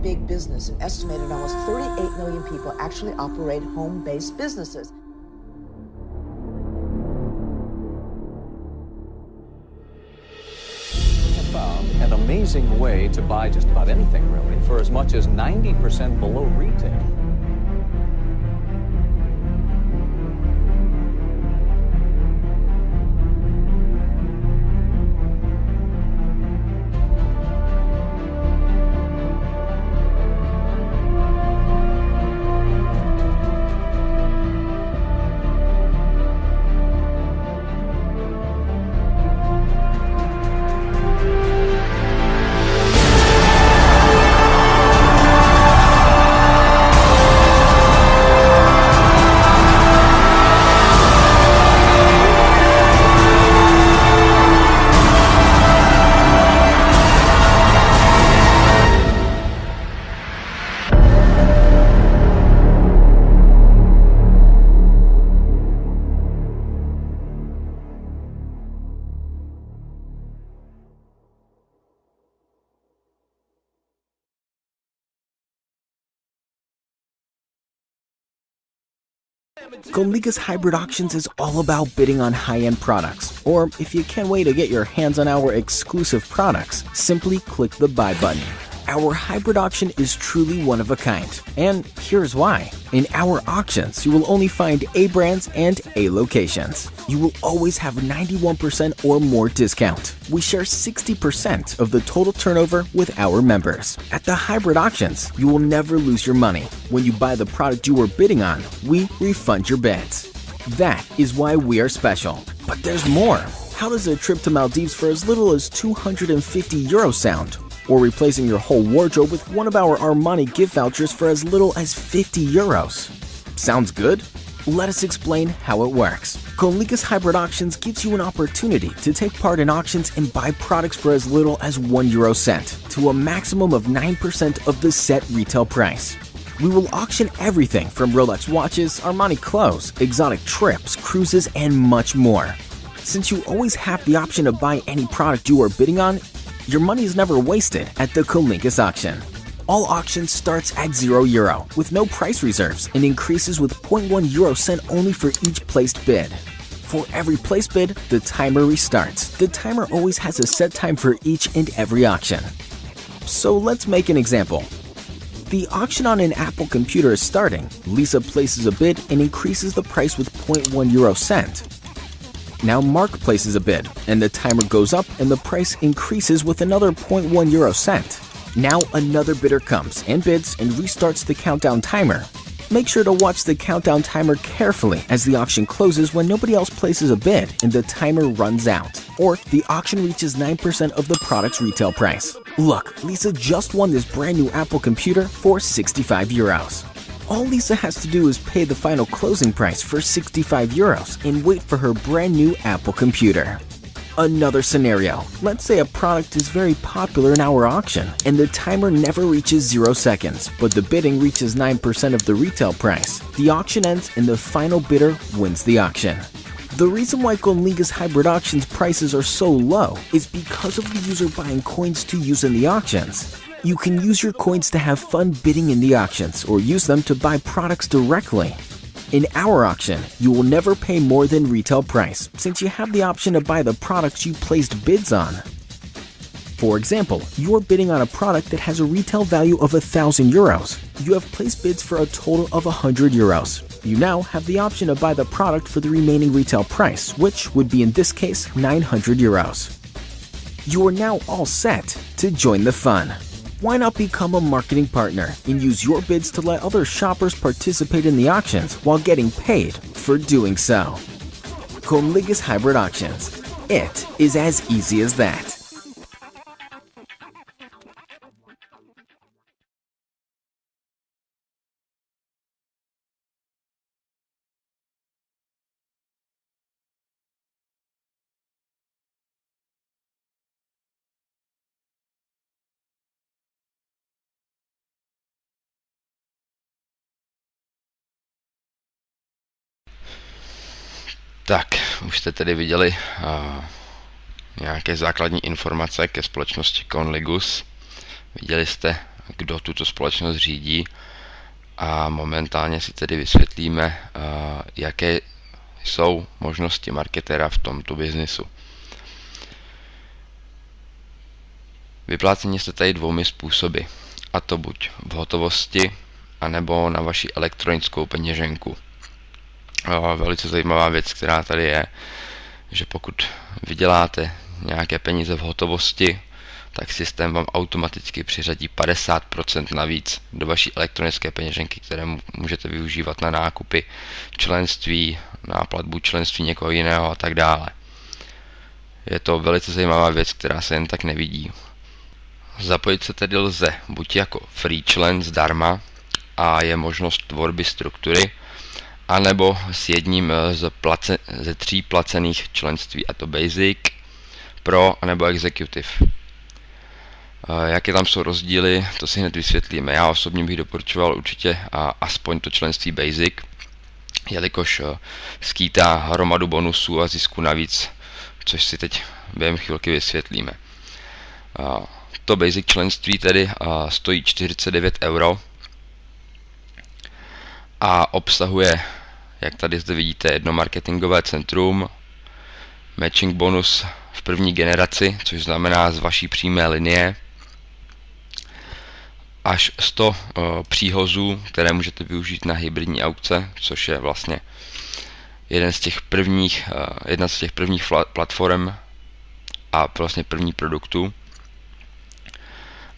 big business. An estimated almost 38 million people actually operate home-based businesses. Found an amazing way to buy just about anything, really, for as much as 90% below retail. CONLIGUS Hybrid Auctions is all about bidding on high-end products, or if you can't wait to get your hands on our exclusive products, simply click the buy button. Our hybrid auction is truly one of a kind, and here's why. In our auctions, you will only find A brands and A locations. You will always have 91% or more discount. We share 60% of the total turnover with our members. At the hybrid auctions, you will never lose your money. When you buy the product you were bidding on, we refund your bids. That is why we are special. But there's more. How does a trip to Maldives for as little as 250 euros sound? Or replacing your whole wardrobe with one of our Armani gift vouchers for as little as 50 euros. Sounds good? Let us explain how it works. CONLIGUS Hybrid Auctions gives you an opportunity to take part in auctions and buy products for as little as 1 euro cent to a maximum of 9% of the set retail price. We will auction everything from Rolex watches, Armani clothes, exotic trips, cruises, and much more. Since you always have the option to buy any product you are bidding on, your money is never wasted at the CONLIGUS auction. All auctions starts at 0 euro with no price reserves and increases with 0.1 euro cent only for each placed bid. For every placed bid, the timer restarts. The timer always has a set time for each and every auction. So let's make an example. The auction on an Apple computer is starting. Lisa places a bid and increases the price with 0.1 euro cent. Now Mark places a bid, and the timer goes up and the price increases with another 0.1 euro cent. Now another bidder comes and bids and restarts the countdown timer. Make sure to watch the countdown timer carefully as the auction closes when nobody else places a bid and the timer runs out, or the auction reaches 9% of the product's retail price. Look, Lisa just won this brand new Apple computer for 65 euros. All Lisa has to do is pay the final closing price for 65 euros and wait for her brand new Apple computer. Another scenario. Let's say a product is very popular in our auction and the timer never reaches 0 seconds, but the bidding reaches 9% of the retail price. The auction ends and the final bidder wins the auction. The reason why CONLIGUS Hybrid Auctions prices are so low is because of the user buying coins to use in the auctions. You can use your coins to have fun bidding in the auctions or use them to buy products directly. In our auction, you will never pay more than retail price since you have the option to buy the products you placed bids on. For example, you are bidding on a product that has a retail value of 1,000 euros. You have placed bids for a total of 100 euros. You now have the option to buy the product for the remaining retail price, which would be in this case 900 euros. You are now all set to join the fun. Why not become a marketing partner and use your bids to let other shoppers participate in the auctions while getting paid for doing so? CONLIGUS Hybrid Auctions. It is as easy as that. Tak, už jste tedy viděli nějaké základní informace ke společnosti CONLIGUS. Viděli jste kdo tuto společnost řídí, a momentálně si tedy vysvětlíme, jaké jsou možnosti marketera v tomto biznisu. Vyplácení se tady dvoumi způsoby, a to buď v hotovosti, anebo na vaši elektronickou peněženku. Velice zajímavá věc, která tady je, že pokud vyděláte nějaké peníze v hotovosti, tak systém vám automaticky přiřadí 50% navíc do vaší elektronické peněženky, které můžete využívat na nákupy členství, na platbu členství někoho jiného a tak dále. Je to velice zajímavá věc, která se jen tak nevidí. Zapojit se tedy lze buď jako free člen zdarma a je možnost tvorby struktury, anebo s jedním ze 3 placených členství, a to Basic, Pro anebo Executive. Jaké tam jsou rozdíly, to si hned vysvětlíme. Já osobně bych doporučoval určitě aspoň to členství Basic, jelikož skýtá hromadu bonusů a zisku navíc, což si teď během chvilky vysvětlíme. To Basic členství tedy stojí 49 € a obsahuje, jak tady zde vidíte, jedno marketingové centrum, matching bonus v první generaci, což znamená z vaší přímé linie, až 100 příhozů, které můžete využít na hybridní aukce, což je vlastně jedna z těch prvních platform a vlastně první produktů.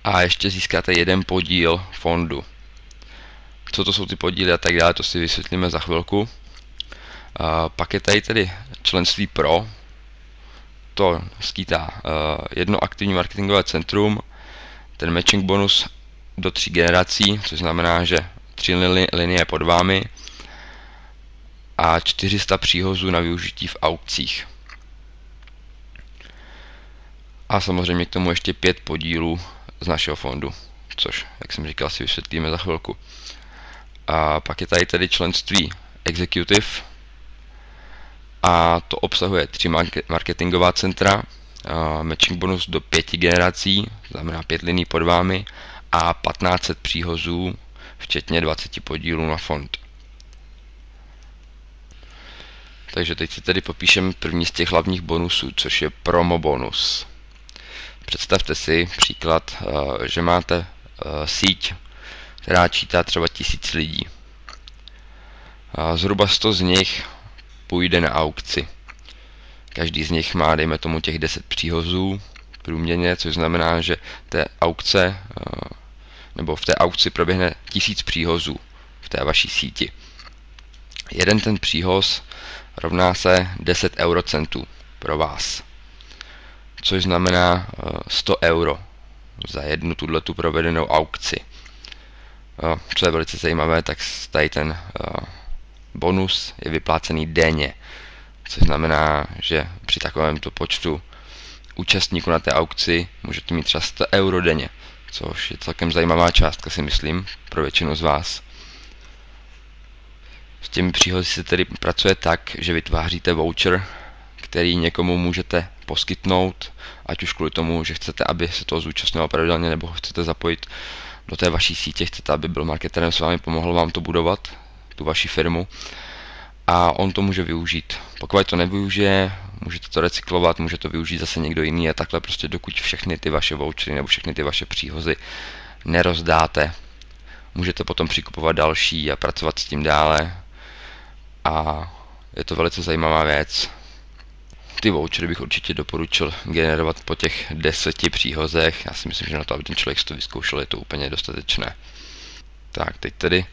A ještě získáte jeden podíl fondu. Co to jsou ty podíly a tak dále, to si vysvětlíme za chvilku. Pak je tady tedy členství Pro. To skýtá jedno aktivní marketingové centrum, ten matching bonus do 3 generací, což znamená, že 3 linie pod vámi a 400 příhozů na využití v aukcích. A samozřejmě k tomu ještě 5 podílů z našeho fondu, což, jak jsem říkal, si vysvětlíme za chvilku. A pak je tady tedy členství Executive a to obsahuje 3 marketingová centra, matching bonus do 5 generací, znamená 5 liní pod vámi a 1500 příhozů, včetně 20 podílů na fond. Takže teď si tedy popíšeme první z těch hlavních bonusů, což je promo bonus. Představte si příklad, že máte síť, která čítá třeba 1000 lidí. Zhruba 100 z nich půjde na aukci. Každý z nich má, dejme tomu, těch 10 příhozů průměrně, což znamená, že v té aukci proběhne 1000 příhozů v té vaší síti. Jeden ten příhoz rovná se 10 eurocentů pro vás, což znamená 100 € za jednu tuhletu provedenou aukci. Co je velice zajímavé, tak tady ten bonus je vyplácený denně, což znamená, že při takovémto počtu účastníků na té aukci můžete mít třeba 100 € denně, což je celkem zajímavá částka, si myslím, pro většinu z vás. S těmi příhozy se tedy pracuje tak, že vytváříte voucher, který někomu můžete poskytnout, ať už kvůli tomu, že chcete, aby se toho zúčastnilo pravidelně, nebo chcete zapojit do té vaší sítě, chcete, aby byl marketerem s vámi, pomohl vám to budovat, tu vaši firmu, a on to může využít. Pokud to nevyužije, můžete to recyklovat, může to využít zase někdo jiný a takhle prostě, dokud všechny ty vaše vouchery nebo všechny ty vaše příhozy nerozdáte, můžete potom přikupovat další a pracovat s tím dále, a je to velice zajímavá věc. Ty vouchery bych určitě doporučil generovat po těch 10 příhozech. Já si myslím, že na to, aby ten člověk si to vyzkoušel, je to úplně dostatečné. Tak, teď tedy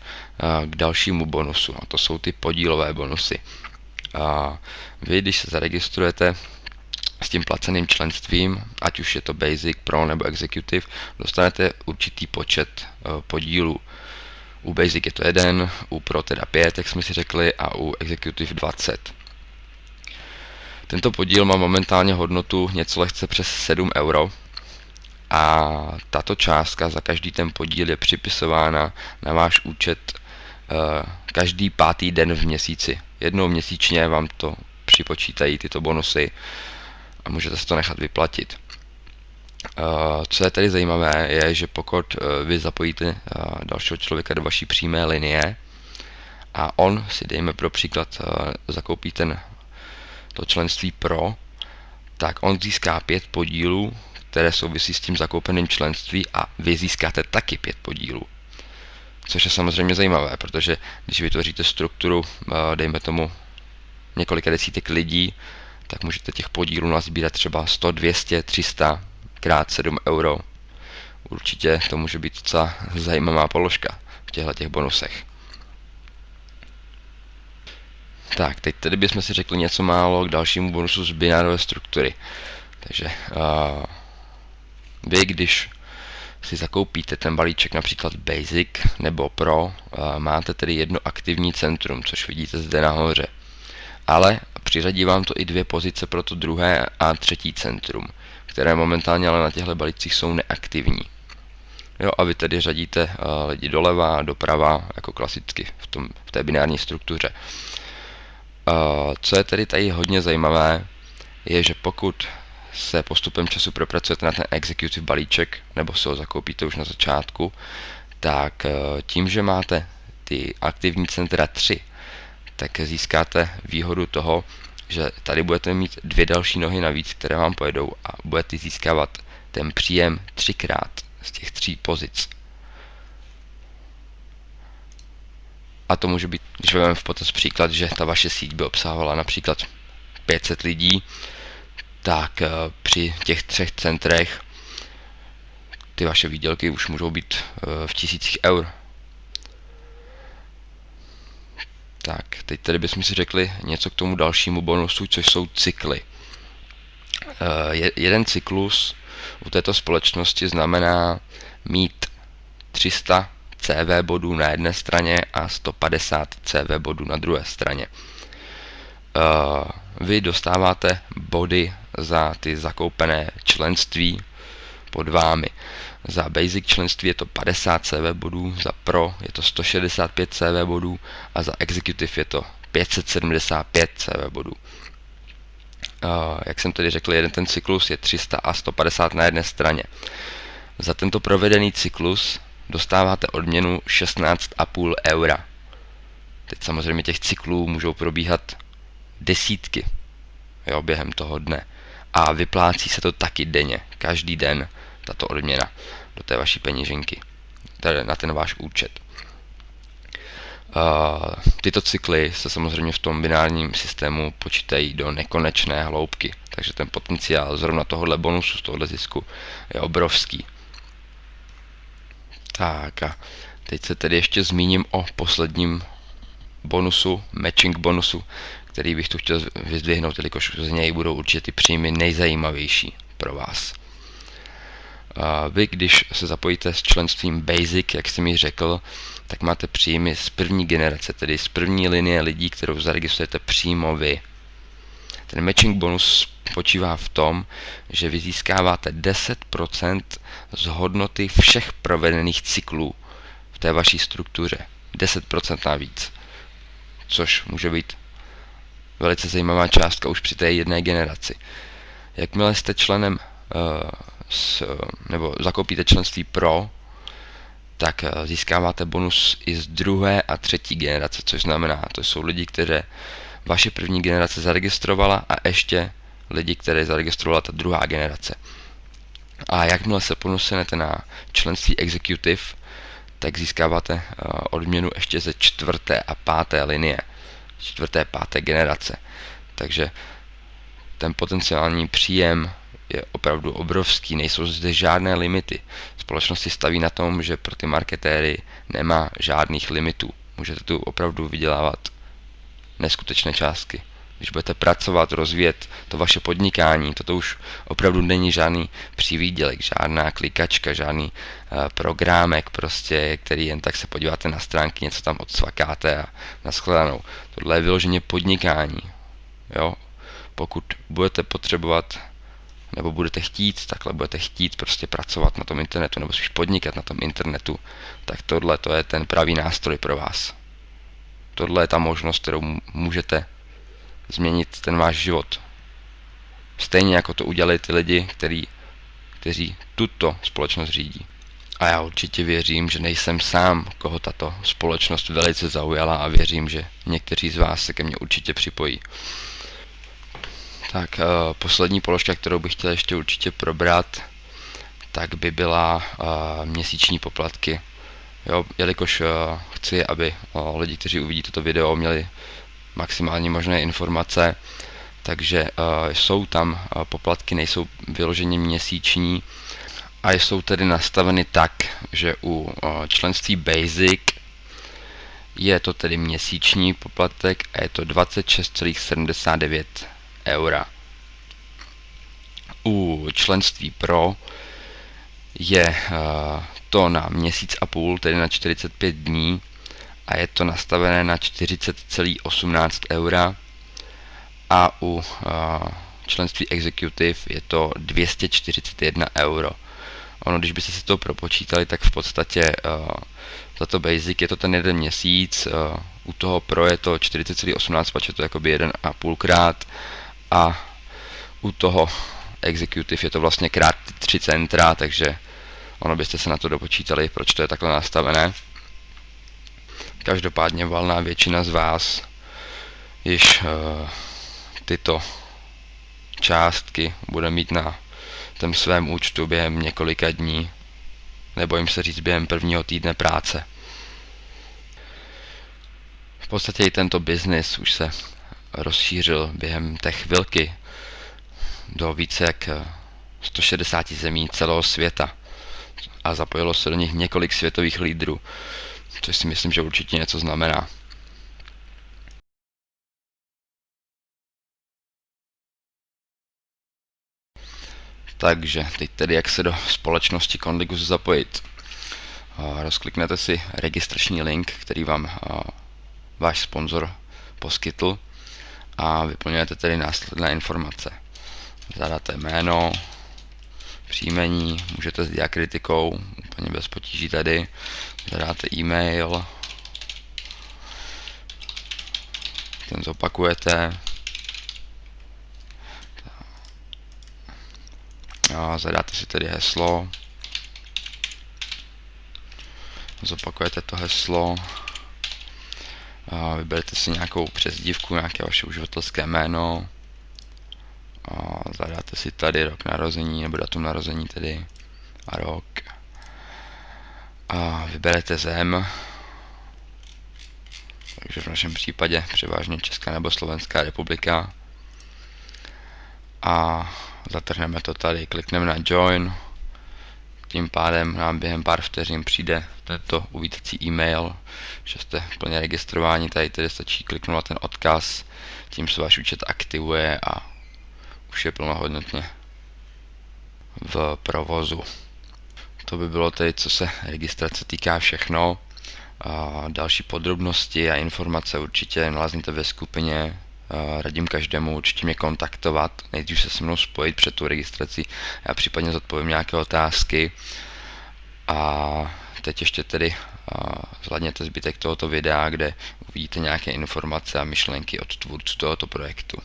k dalšímu bonusu, a to jsou ty podílové bonusy. Vy, když se zaregistrujete s tím placeným členstvím, ať už je to Basic, Pro nebo Executive, dostanete určitý počet podílů. U Basic je to 1, u Pro teda 5, jak jsme si řekli, a u Executive 20. Tento podíl má momentálně hodnotu něco lehce přes 7 € a tato částka za každý ten podíl je připisována na váš účet každý 5. den v měsíci. Jednou měsíčně vám to připočítají tyto bonusy a můžete si to nechat vyplatit. Co je tady zajímavé, je, že pokud vy zapojíte dalšího člověka do vaší přímé linie a on si, dejme pro příklad, zakoupí to členství pro, tak on získá 5 podílů, které souvisí s tím zakoupeným členství a vy získáte taky 5 podílů. Což je samozřejmě zajímavé, protože když vytvoříte strukturu, dejme tomu několika desítek lidí, tak můžete těch podílů nazbírat třeba 100, 200, 300 krát 7 euro. Určitě to může být docela zajímavá položka v těchto bonusech. Tak, teď tedy bychom si řekli něco málo k dalšímu bonusu z binárové struktury. Takže vy, když si zakoupíte ten balíček například Basic nebo Pro, máte tedy jedno aktivní centrum, což vidíte zde nahoře. Ale přiřadí vám to i 2 pozice pro to druhé a třetí centrum, které momentálně ale na těchto balících jsou neaktivní. Jo, a vy tedy řadíte lidi doleva a doprava, jako klasicky v té binární struktuře. Co je tedy tady hodně zajímavé, je, že pokud se postupem času propracujete na ten executive balíček, nebo si ho zakoupíte už na začátku, tak tím, že máte ty aktivní centra 3, tak získáte výhodu toho, že tady budete mít 2 další nohy navíc, které vám pojedou a budete získávat ten příjem 3krát z těch 3 pozic. A to může být, když vezmeme v potaz příklad, že ta vaše síť by obsahovala například 500 lidí, tak při těch 3 centrech ty vaše výdělky už můžou být v tisících eur. Tak, teď tady bychom si řekli něco k tomu dalšímu bonusu, což jsou cykly. Jeden cyklus u této společnosti znamená mít 300 CV bodů na jedné straně a 150 CV bodů na druhé straně. Vy dostáváte body za ty zakoupené členství pod vámi. Za Basic členství je to 50 CV bodů, za Pro je to 165 CV bodů a za Executive je to 575 CV bodů. Jak jsem tedy řekl, jeden ten cyklus je 300 a 150 na jedné straně. Za tento provedený cyklus dostáváte odměnu 16,5 eura. Teď samozřejmě těch cyklů můžou probíhat desítky, jo, během toho dne. A vyplácí se to taky denně, každý den tato odměna do té vaší peněženky, tedy na ten váš účet. Tyto cykly se samozřejmě v tom binárním systému počítají do nekonečné hloubky, takže ten potenciál zrovna tohohle bonusu, z tohohle zisku je obrovský. Tak a teď se tedy ještě zmíním o posledním bonusu, matching bonusu, který bych tu chtěl vyzdvihnout, jelikož z něj budou určitě ty příjmy nejzajímavější pro vás. Vy, když se zapojíte s členstvím Basic, jak jsem ji řekl, tak máte příjmy z první generace, tedy z první linie lidí, kterou zaregistrujete přímo vy. Ten matching bonus spočívá v tom, že vy získáváte 10% z hodnoty všech provedených cyklů v té vaší struktuře. 10% navíc, což může být velice zajímavá částka už při té jedné generaci. Jakmile jste členem nebo zakoupíte členství Pro, tak získáváte bonus i z druhé a třetí generace, což znamená, to jsou lidi, které vaše první generace zaregistrovala a ještě lidi, které zaregistrovala ta druhá generace. A jakmile se posunete na členství Executive, tak získáváte odměnu ještě ze 4. a 5. linie, 4. a 5. generace. Takže ten potenciální příjem je opravdu obrovský, nejsou zde žádné limity. Společnost si staví na tom, že pro ty marketéry nemá žádných limitů. Můžete tu opravdu vydělávat neskutečné částky. Když budete pracovat, rozvíjet to vaše podnikání, toto už opravdu není žádný přivýdělek, žádná klikačka, žádný programek, prostě, který jen tak se podíváte na stránky, něco tam odsvakáte a nashledanou. Tohle je vyloženě podnikání. Jo? Pokud budete potřebovat nebo budete chtít prostě pracovat na tom internetu, nebo spíš podnikat na tom internetu, tak tohle to je ten pravý nástroj pro vás. Tohle je ta možnost, kterou můžete změnit ten váš život. Stejně jako to udělali ty lidi, kteří kteří tuto společnost řídí. A já určitě věřím, že nejsem sám, koho tato společnost velice zaujala, a věřím, že někteří z vás se ke mně určitě připojí. Tak poslední položka, kterou bych chtěl ještě určitě probrat, tak by byla měsíční poplatky. Jo, jelikož chci, aby lidi, kteří uvidí toto video, měli maximálně možné informace, takže jsou tam poplatky, nejsou vyloženě měsíční a jsou tedy nastaveny tak, že u členství Basic je to tedy měsíční poplatek a je to 26,79 eura. U členství Pro je to na měsíc a půl, tedy na 45 dní, a je to nastavené na 40,18 eura. A u členství Executive je to 241 euro. Ono, když byste si to propočítali, tak v podstatě za to Basic je to ten jeden měsíc, u toho Pro je to 40,18, pač je to jakoby 1,5 krát, a u toho Executive je to vlastně krát 3 centra, takže ono byste se na to dopočítali, proč to je takhle nastavené. Každopádně valná většina z vás již tyto částky bude mít na tom svém účtu během několika dní, nebo jim se říct během prvního týdne práce. V podstatě i tento biznis už se rozšířil během té chvilky do více jak 160 zemí celého světa a zapojilo se do nich několik světových lídrů, což si myslím, že určitě něco znamená. Takže teď tedy jak se do společnosti CONLIGUS zapojit. Rozkliknete si registrační link, který vám váš sponzor poskytl, a vyplňujete tedy následné informace. Zadáte jméno, příjmení, můžete s diakritikou, úplně bez potíží tady, zadáte e-mail, ten zopakujete, a zadáte si tedy heslo, zopakujete to heslo, a vyberete si nějakou přezdívku, nějaké vaše uživatelské jméno, a zadáte si tady rok narození, nebo datum narození tedy, a rok, a vyberete zem, takže v našem případě převážně Česká nebo Slovenská republika, a zatrhneme to tady, klikneme na Join, tím pádem nám během pár vteřin přijde tento uvítací e-mail, že jste plně registrováni, tady tedy stačí kliknout na ten odkaz, tím se váš účet aktivuje a už je plnohodnotně v provozu. To by bylo tedy, co se registrace týká, všechno. A další podrobnosti a informace určitě nalezněte ve skupině. Radím každému určitě mě kontaktovat, nejdřív se mnou spojit před tu registrací, já případně zodpovím nějaké otázky. A teď ještě tedy zvládněte zbytek tohoto videa, kde uvidíte nějaké informace a myšlenky od tvůrců tohoto projektu.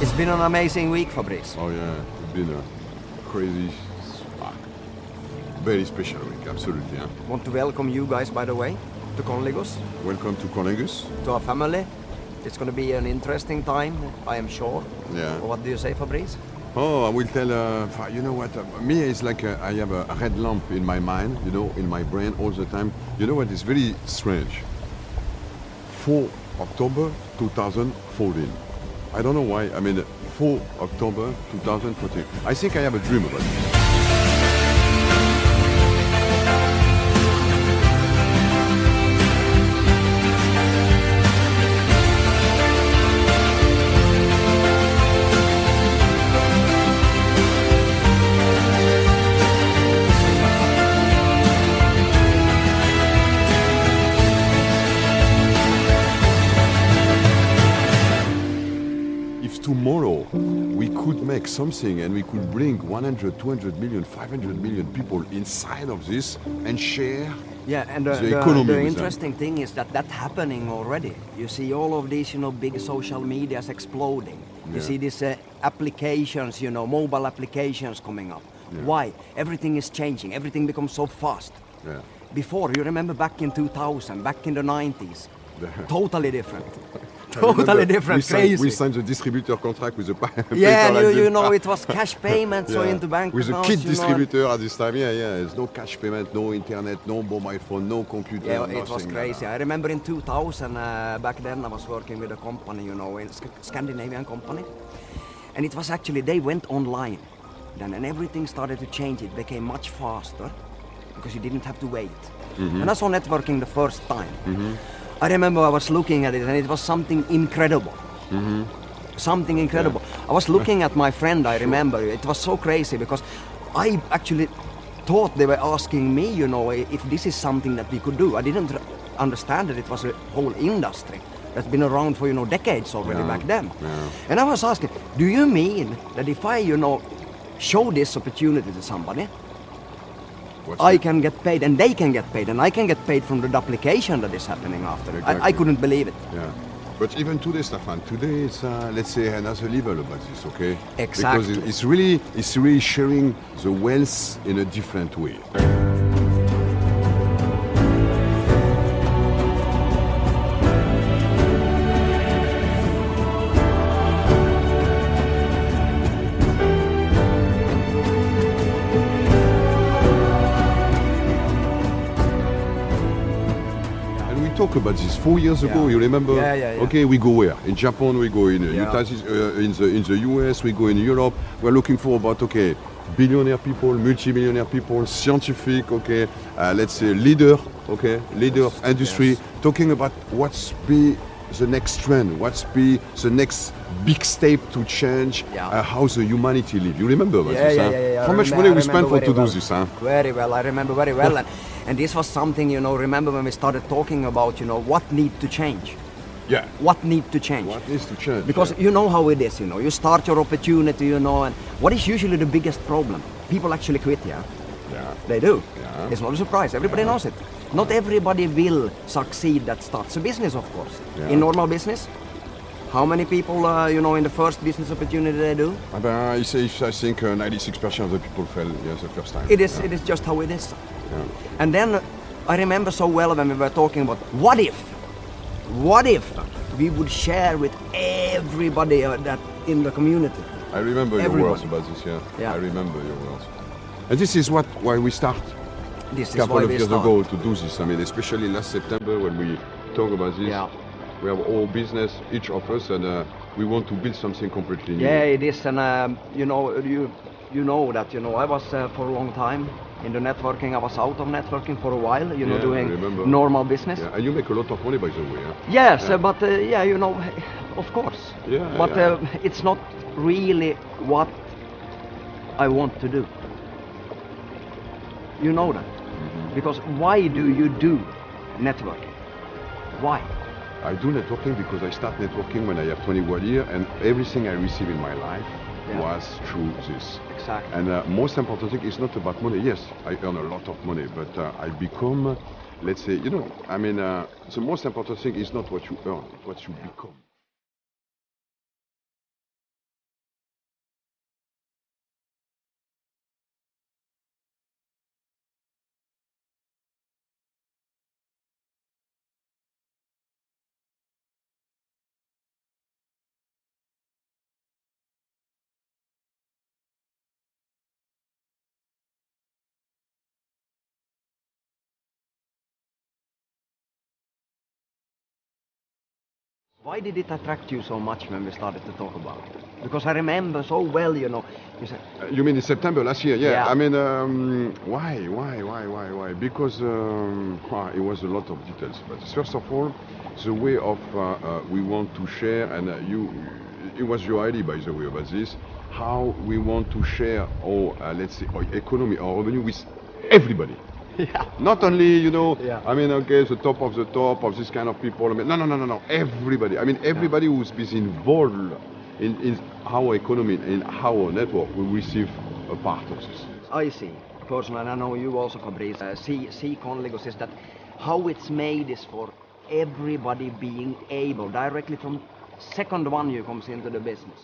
It's been an amazing week, Fabrice. Oh yeah, it's been a crazy, very special week, absolutely. Huh? Want to welcome you guys, by the way, to CONLIGUS, Welcome to CONLIGUS. to our family. It's going to be an interesting time, I am sure. Yeah. What do you say, Fabrice? Oh, I will tell, you know what, me it's like I have a red lamp in my mind, you know, in my brain all the time. You know what, it's very strange. 4 October 2014. I don't know why, I mean, 4 October 2014. I think I have a dream about it. if tomorrow we could make something and we could bring 100, 200 million, 500 million people inside of this and share. Yeah, and the economy the with interesting thing is that that's happening already. You see all of these, big social medias exploding. You see these applications, mobile applications coming up. Yeah. Why? Everything is changing. Everything becomes so fast. Yeah. Before, you remember back in 2000, back in the 90s, totally different. I Totally remember different, crazy. We signed the distributor contract with the paper. Yeah, and like you this. know, it was cash payments so into bank with accounts, a kit distributor at this time. Yeah. There's no cash payment, no internet, no mobile phone, no computer. Yeah, nothing. it was crazy. I remember in 2000, back then I was working with a company, in Scandinavian company. And it was actually, they went online then, and everything started to change. It became much faster because you didn't have to wait. And I saw networking the first time. I remember I was looking at it and it was something incredible. Something incredible. I was looking at my friend, I remember. It was so crazy because I actually thought they were asking me, if this is something that we could do. I didn't understand that it was a whole industry that's been around for, decades already back then. Yeah. And I was asking, do you mean that if I, show this opportunity to somebody, I can get paid and they can get paid and I can get paid from the duplication that is happening after. Exactly. I couldn't believe it. Yeah. But even today, Stefan, today it's let's say another level about this, okay? Exactly. Because it's really sharing the wealth in a different way. Talk about this 4 years ago. You remember? Yeah. Okay, we go where? In Japan, we go in in the US, we go in Europe. We're looking for about billionaire people, multi-millionaire people, scientific. Let's say leader of industry, talking about what's be the next trend, what's be the next big step to change how the humanity live. You remember about this? Yeah. How much money we spent for to do this? Very well, I remember very well. And this was something, remember when we started talking about, what need to change. Yeah. What need to change. What needs to change? Because you know how it is, you start your opportunity, and what is usually the biggest problem? People actually quit, Yeah. They do. Yeah. It's not a surprise, everybody knows it. Not everybody will succeed that starts a business, of course. Yeah. In normal business, how many people, in the first business opportunity they do? I think 96% of the people fail the first time. It is just how it is. Yeah. And then I remember so well when we were talking about what if we would share with everybody that in the community. I remember your words about this, Yeah. I remember your words. And this is why we start This a is couple why of we years start. ago to do this. I mean, especially last September when we talk about this. Yeah. We have all business, each of us, and we want to build something completely new. Yeah, it is, and you know that I was for a long time in the networking. I was out of networking for a while, I doing remember. normal business. Yeah, and you make a lot of money, by the way. Yes, Yeah. but of course. Yeah, But yeah. it's not really what I want to do. You know that. Because why do you do networking? Why? I do networking because I start networking when I have 21 years, and everything I receive in my life was through this. Exactly. And most important thing is not about money. Yes, I earn a lot of money, but I become, let's say, the most important thing is not what you earn, it's what you become. Why did it attract you so much when we started to talk about it? Because I remember so well, you said... You mean in September last year? Yeah. I mean, why? Because it was a lot of details. But first of all, the way of we want to share, and it was your idea, by the way, about this, how we want to share our, let's say, our economy, our revenue with everybody. Yeah. Not only, Yeah. I mean, the top of this kind of people. I mean, no. Everybody. I mean, everybody who's been involved in our economy, in our network, we receive a part of this. I see. Personally, and I know you also, Fabrice, see CONLIGUS is that how it's made is for everybody being able, directly from second one you comes into the business,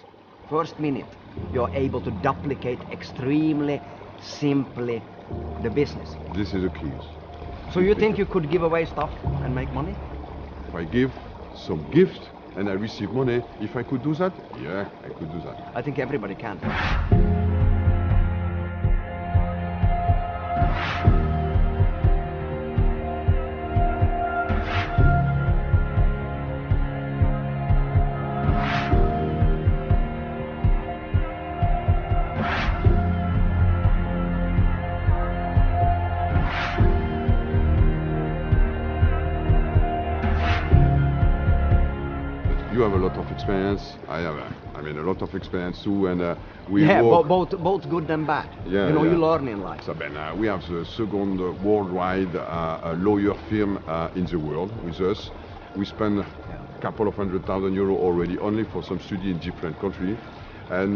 first minute, you're able to duplicate extremely simply the business. This is the key. So you think you could give away stuff and make money? If I give some gift and I receive money, if I could do that, yeah, I could do that. I think everybody can. You have a lot of experience. I have, a lot of experience too, and we Yeah, work. both good and bad. Yeah, you know, yeah. you learn in life. So Ben, we have the second worldwide lawyer firm in the world with us. We spend a couple of €100,000 already only for some study in different countries. And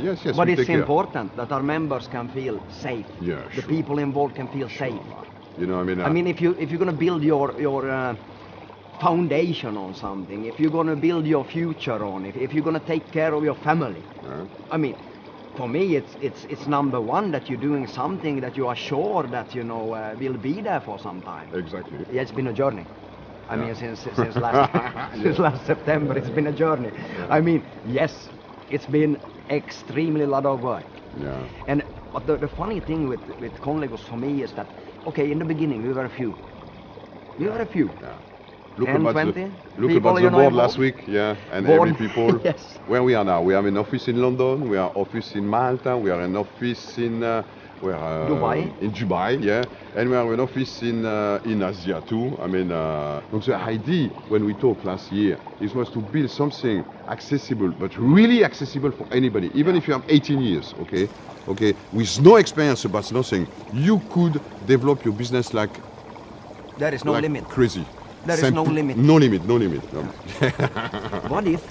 yes, But we it's take care. important that our members can feel safe. Yeah, The sure. people involved can feel safe. You know, I mean, if you're gonna build your foundation on something, if you're gonna build your future on it, if you're gonna take care of your family, I mean, for me, it's number one that you're doing something that you are sure that will be there for some time. Exactly. Yeah, it's been a journey. I mean, since last since last September, it's been a journey. I mean, yes, it's been extremely lot of work. Yeah. And but the funny thing with CONLIGUS for me is that, okay, in the beginning we were a few. We were a few. Yeah. Look 10, about 20 look people, about the you know, board involved. last week, yeah, and Board, every people. yes. Where we are now, we have an office in London, we are office in Malta, we are an office in Dubai. In Dubai, yeah, and we have an office in Asia too. I mean, so the idea when we talked last year was to build something accessible, but really accessible for anybody, even if you have 18 years, okay, with no experience about nothing, you could develop your business like There is no limit. crazy. There is no limit. No limit, no limit. No. What if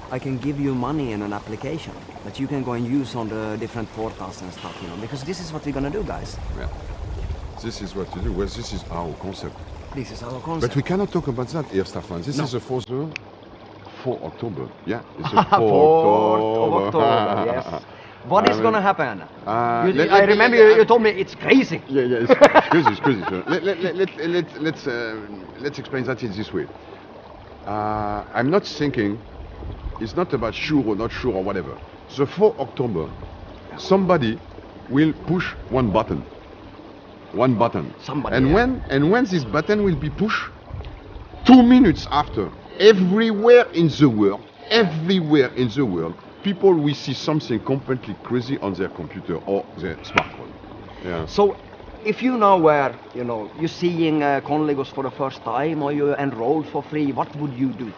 I can give you money in an application that you can go and use on the different portals and stuff, because this is what we're gonna do, guys. Yeah. This is what you do. Well, this is our concept. This is our But concept. we cannot talk about that here, Stefan. This No. is the 4 October. Yeah, it's the 4th 4th of October, yes. What is gonna happen? I remember you told me it's crazy. Yeah, it's crazy, it's crazy. So let's explain that in this way. I'm not thinking, it's not about sure or not sure or whatever. The 4 October, somebody will push one button. Somebody, And yeah. when this button will be pushed, 2 minutes after, everywhere in the world, people will see something completely crazy on their computer or their smartphone. Yeah. So, if you now were, you're seeing CONLIGUS for the first time, or you enrolled for free, what would you do?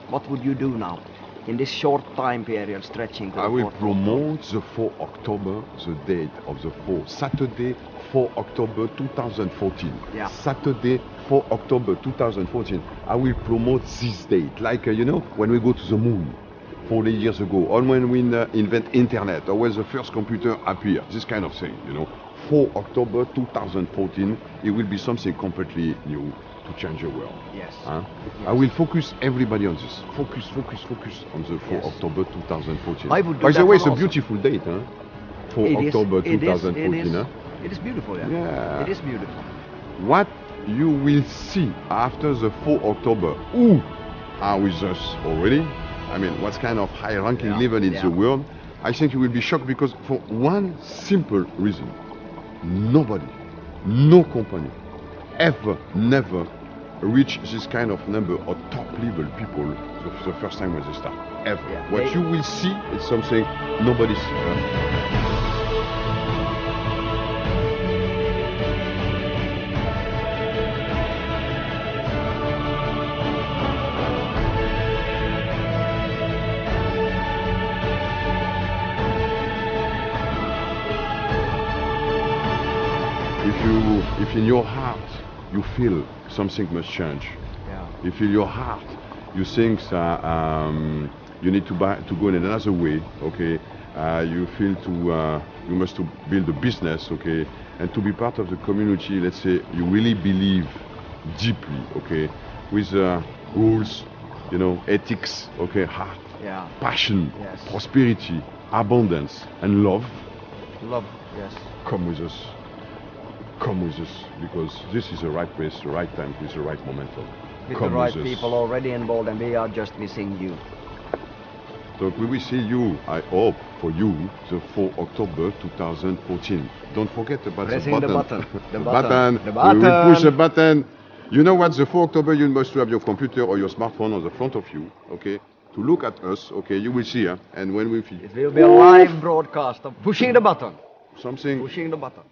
What would you do now, in this short time period stretching to I the will 4th? promote the 4 October, the date of the Saturday, 4 October 2014. Yeah. Saturday, 4 October 2014. I will promote this date, like, when we go to the moon 40 years ago, or when we invent internet, or when the first computer appeared, this kind of thing, 4 October 2014, it will be something completely new to change the world. Yes. Huh? Yes. I will focus everybody on this. Focus on the 4 Yes. October 2014. I would do By the that way, one it's a also. beautiful date, huh? 4 It is- October it is- 2014. Huh? It is beautiful, yeah. Yeah. It is beautiful. What you will see after the 4 October, who are with us already, I mean, what kind of high-ranking Yeah, level in yeah. the world, I think you will be shocked because for one simple reason, nobody, no company, ever, never reach this kind of number of top-level people the first time when they start, ever. Yeah, What they- you will see is something nobody sees. If in your heart you feel something must change, Yeah. if in your heart you think you need to go in another way, okay? You feel you must to build a business, okay? And to be part of the community, let's say you really believe deeply, okay? With rules, you know, ethics, okay, heart, Yeah. passion, Yes. prosperity, abundance, and love. Love. Yes. Come with us. Come with us, because this is the right place, the right time, with the right momentum. With Come the right with us. people already involved, and we are just missing you. So we will see you, I hope, for you, the 4 October 2014. Don't forget about Pressing the the button. button. The button. The We will button. push the button. You know what? The 4 October, you must have your computer or your smartphone on the front of you, okay? To look at us, okay? You will see, and when we feel It will be a live broadcast of pushing the button. something Pushing the button.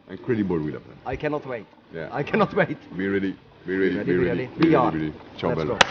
incredible will happen. I cannot wait. Yeah. I cannot wait. Be ready. Be ready. Ready, Be be ready. ready. Be We are. ready. Be ready. Ciao, Let's Bella. go.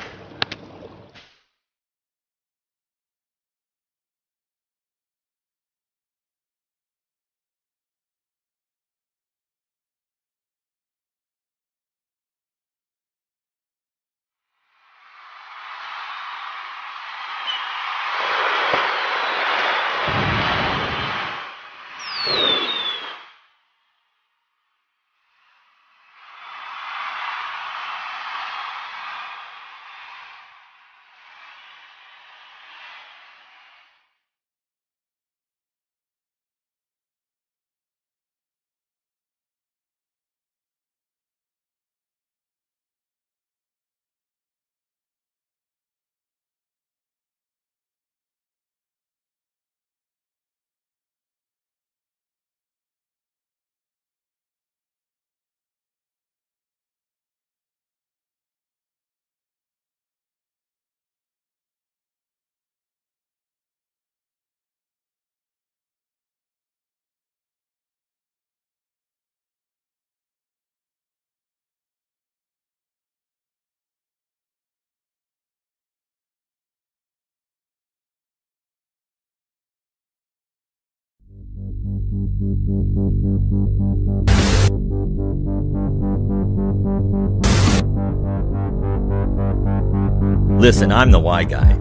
Listen, I'm the why guy.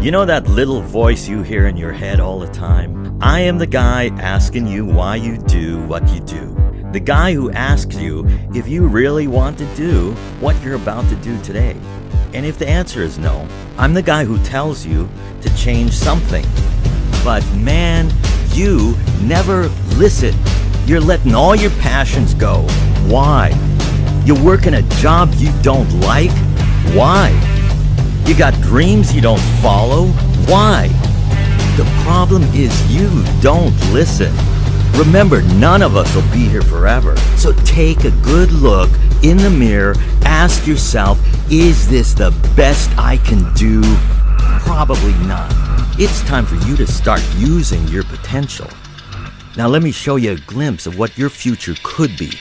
You know that little voice you hear in your head all the time? I am the guy asking you why you do what you do. The guy who asks you if you really want to do what you're about to do today. And if the answer is no, I'm the guy who tells you to change something. But man, you never listen. You're letting all your passions go. Why? You're working a job you don't like? Why? You got dreams you don't follow? Why? The problem is you don't listen. Remember, none of us will be here forever. So take a good look in the mirror, ask yourself, is this the best I can do? Probably not. It's time for you to start using your potential. Now let me show you a glimpse of what your future could be.